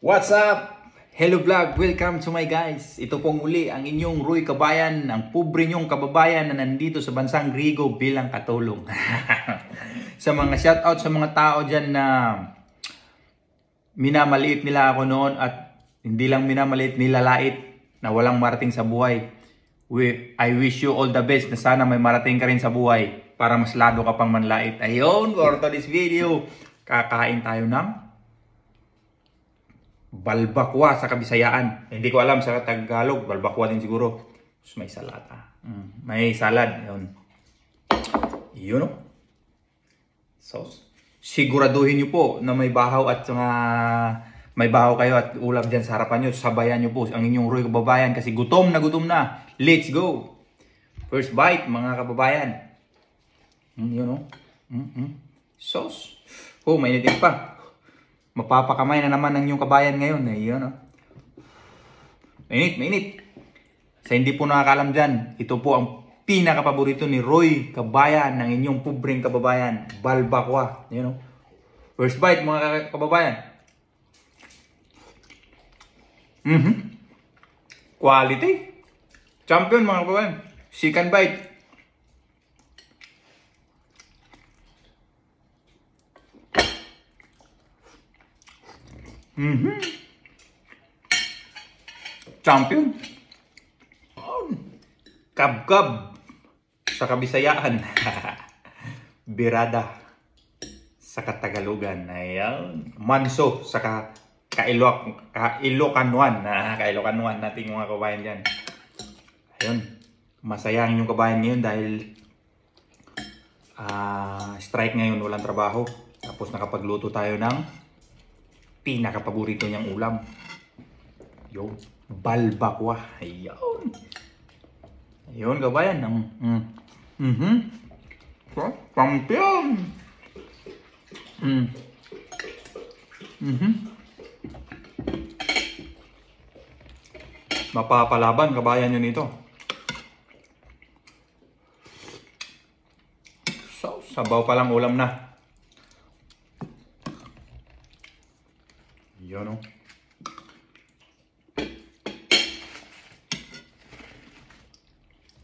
What's up? Hello vlog! Welcome to my guys. Ito pong muli ang inyong Roy Kabayan, ang pobre nyong kababayan na nandito sa bansang Grigo bilang katulong. Sa mga shoutout sa mga tao dyan na minamaliit nila ako noon at hindi lang minamaliit, nilalait na walang marating sa buhay. I wish you all the best na sana may marating ka rin sa buhay para mas lalo ka pang manlait. Ayun, for today's video, kakain tayo ng balbakwa sa Kabisayaan. Hindi ko alam sa Tagalog, balbakwa din siguro. Tapos may salata. May salad. Yun. Yun o. Sauce. Siguraduhin nyo po na may bahaw at may bahaw kayo at ulam dyan sa harapan nyo. Sabayan nyo po ang inyong Roy Kababayan kasi gutom na gutom na. Let's go! First bite mga kababayan. Yun o. Sauce. Oh, mainitin pa. Mapapakamay na naman ng inyong kabayan ngayon. Ayun, oh. Mainit. Sa hindi po nakakalam dyan, ito po ang pinakapaborito ni Roy Kabayan ng inyong pobreng kababayan. Balbakwa. Ayun, oh. First bite mga kababayan. Quality. Champion mga kababayan. Second bite. Champion. Kabkab sa Kabisayaan. Birada sa Katagalugan. Ayan. Manso sa Kailocanuan. Kailocanuan nating mga kabayan dyan. Ayun. Masaya ang inyong kabayan ngayon dahil strike ngayon, walang trabaho. Tapos nakapagluto tayo ng pinakapaborito niyang ulam. Yung balbakwa. Ayun. Ayun, kabayan. Champion. Mapapalaban, kabayan nyo nito. So, sabaw palang ulam na. Yun o.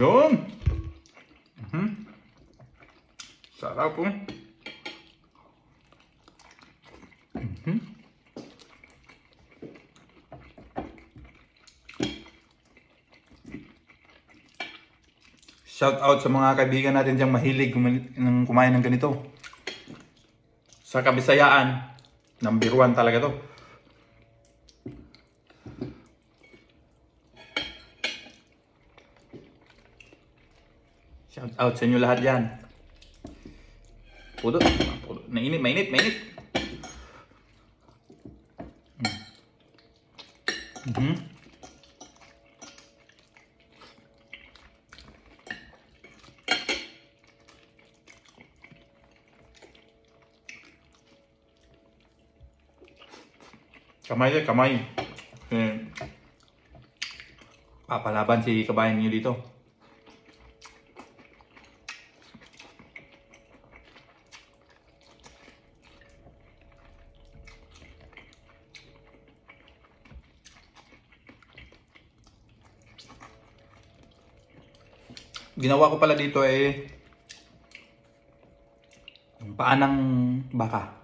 Yun. Sarap po. Shout out sa mga kaibigan natin diyang mahilig kumain ng ganito. Sa Kabisayaan, number 1 talaga to. Shout out sa inyo lahat dyan. Pudot. Mainit. Kamay. Papalaban si kabayan niyo dito. Ginawa ko pala dito yung paa ng baka.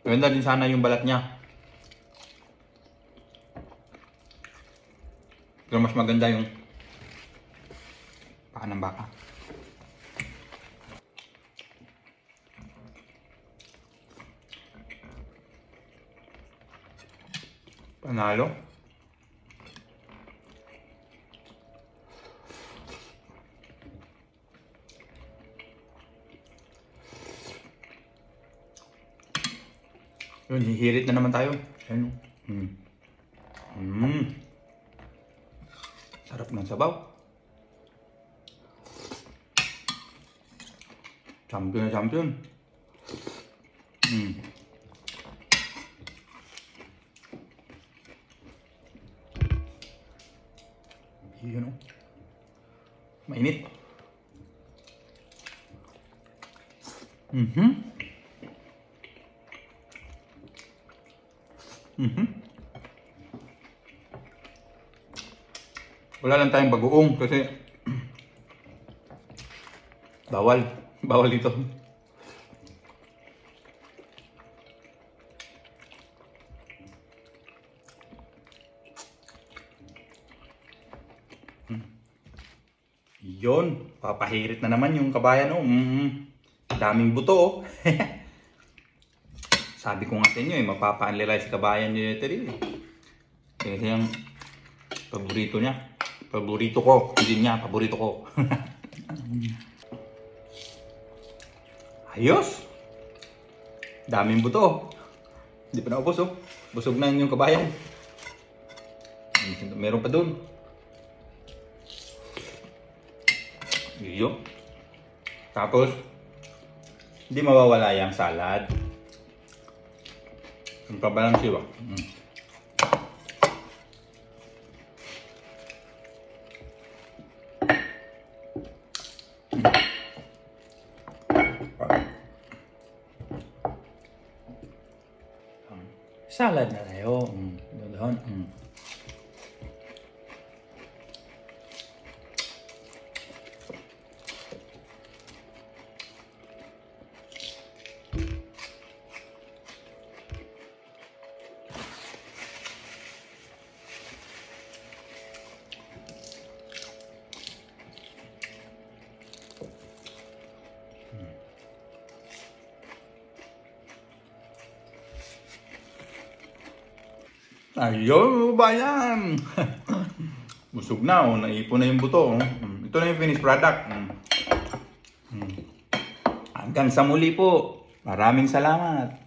Ganda din sana yung balat niya. Pero mas maganda yung paa ng baka. Panalo. Yun, hihirit na naman tayo. Ayun. Sarap ng sabaw. Champion na champion. Yun o. Mainit. Mhm. Mhm. Wala lang tayong bagoong kasi bawal. Bawal dito. Yon, papahirit na naman yung kabayan, oh. Daming buto, oh. Sabi ko nga sa inyo, mapapaanlilay si kabayan ni Terry. Kasi yung paborito niya. Paborito ko. Hindi niya, paborito ko. Ayos! Daming buto, oh. Hindi pa naubos, oh. Busog na yung kabayan. Meron pa dun. Iyo. Tapos, hindi mawawala yung salad. Ang pabalansi ba? Salad na tayo. Doon. Ayun, bayan! Busog na, oh. Naipon na yung buto. Oh. Ito na yung finished product. Hanggang sa muli po. Maraming salamat.